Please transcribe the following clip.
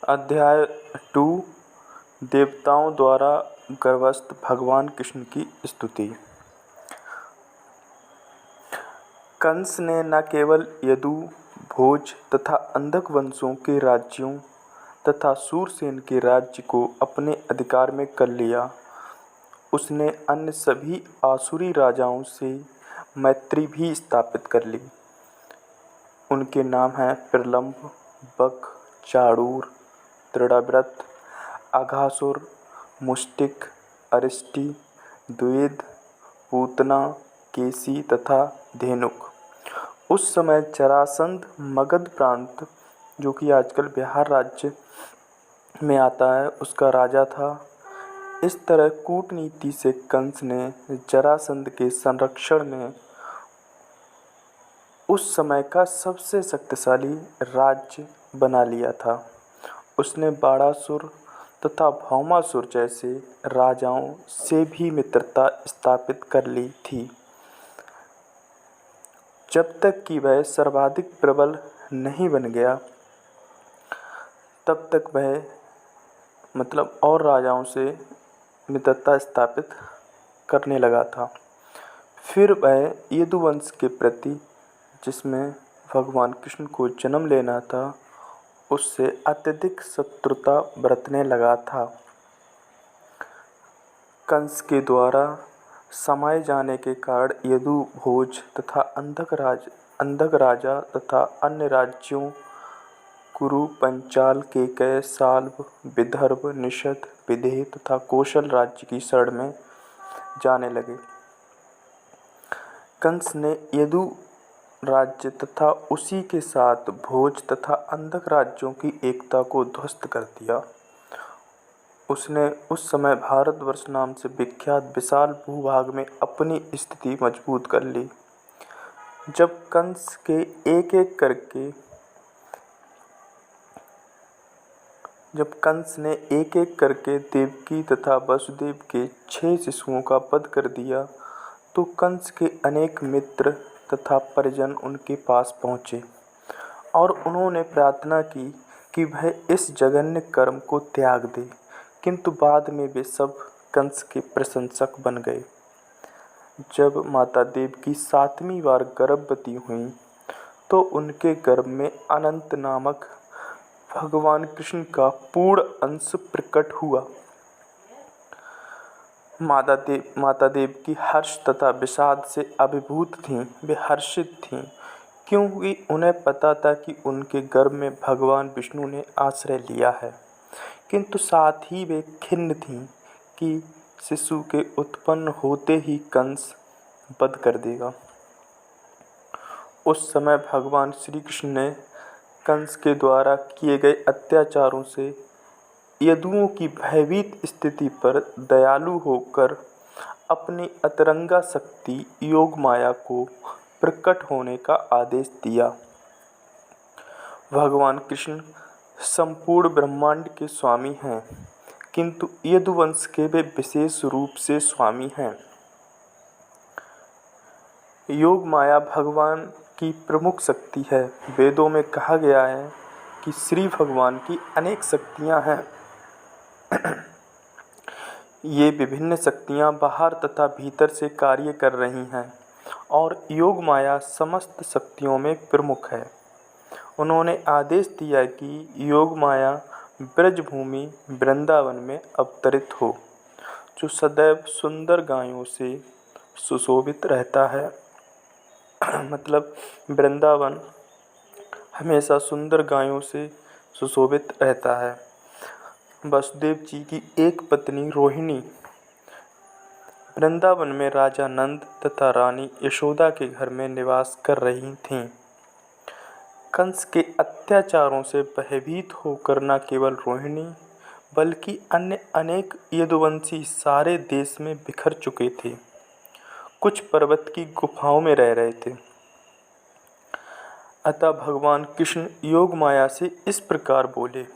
अध्याय 2 देवताओं द्वारा गर्भस्थ भगवान कृष्ण की स्तुति। कंस ने न केवल यदु, भोज तथा अंधक वंशों के राज्यों तथा सूरसेन के राज्य को अपने अधिकार में कर लिया, उसने अन्य सभी आसुरी राजाओं से मैत्री भी स्थापित कर ली। उनके नाम हैं प्रलंब, बक, चाणूर, दृढ़व्रत, अघासुर, मुष्टिक, अरिष्टि, द्विविद, पूतना, केसी तथा धेनुक। उस समय जरासंध मगध प्रांत, जो कि आजकल बिहार राज्य में आता है, उसका राजा था। इस तरह कूटनीति से कंस ने जरासंध के संरक्षण में उस समय का सबसे शक्तिशाली राज्य बना लिया था। उसने बाणासुर तथा भौमासुर जैसे राजाओं से भी मित्रता स्थापित कर ली थी, जब तक कि वह सर्वाधिक प्रबल नहीं बन गया। तब तक वह और राजाओं से मित्रता स्थापित करने लगा था। फिर वह यदुवंश के प्रति, जिसमें भगवान कृष्ण को जन्म लेना था, उससे अत्यधिक शत्रुता बरतने लगा था। कंस के द्वारा समाये जाने के कारण यदु, भोज तथा अंधक राजा तथा अन्य राज्यों कुरु, पंचाल, केकय, साल्व, विदर्भ, निषद, विदेह तथा कौशल राज्य की शरण में जाने लगे। कंस ने यदु राज्य तथा उसी के साथ भोज तथा अंधक राज्यों की एकता को ध्वस्त कर दिया। उसने उस समय भारतवर्ष नाम से विख्यात विशाल भूभाग में अपनी स्थिति मजबूत कर ली। जब कंस ने एक एक करके देवकी तथा वसुदेव के 6 शिशुओं का वध कर दिया, तो कंस के अनेक मित्र तथा परिजन उनके पास पहुँचे और उन्होंने प्रार्थना की कि वह इस जघन्य कर्म को त्याग दे, किंतु बाद में वे सब कंस के प्रशंसक बन गए। जब माता देवकी 7वीं बार गर्भवती हुईं, तो उनके गर्भ में अनंत नामक भगवान कृष्ण का पूर्ण अंश प्रकट हुआ। माता देवकी हर्ष तथा विषाद से अभिभूत थीं। वे हर्षित थीं क्योंकि उन्हें पता था कि उनके गर्भ में भगवान विष्णु ने आश्रय लिया है, किंतु साथ ही वे खिन्न थीं कि शिशु के उत्पन्न होते ही कंस वध कर देगा। उस समय भगवान श्री कृष्ण ने कंस के द्वारा किए गए अत्याचारों से यदुओं की भयभीत स्थिति पर दयालु होकर अपनी अतरंगा शक्ति योग माया को प्रकट होने का आदेश दिया। भगवान कृष्ण संपूर्ण ब्रह्मांड के स्वामी हैं, किंतु यदुवंश के वे विशेष रूप से स्वामी हैं। योग माया भगवान की प्रमुख शक्ति है। वेदों में कहा गया है कि श्री भगवान की अनेक शक्तियां हैं। ये विभिन्न शक्तियां बाहर तथा भीतर से कार्य कर रही हैं और योग माया समस्त शक्तियों में प्रमुख है। उन्होंने आदेश दिया कि योग माया ब्रजभूमि वृंदावन में अवतरित हो, जो सदैव सुंदर गायों से सुशोभित रहता है। वृंदावन हमेशा सुंदर गायों से सुशोभित रहता है। वसुदेव जी की एक पत्नी रोहिणी वृंदावन में राजा नंद तथा रानी यशोदा के घर में निवास कर रही थीं। कंस के अत्याचारों से भयभीत होकर न केवल रोहिणी बल्कि अन्य अनेक यदुवंशी सारे देश में बिखर चुके थे। कुछ पर्वत की गुफाओं में रह रहे थे। अतः भगवान कृष्ण योग माया से इस प्रकार बोले,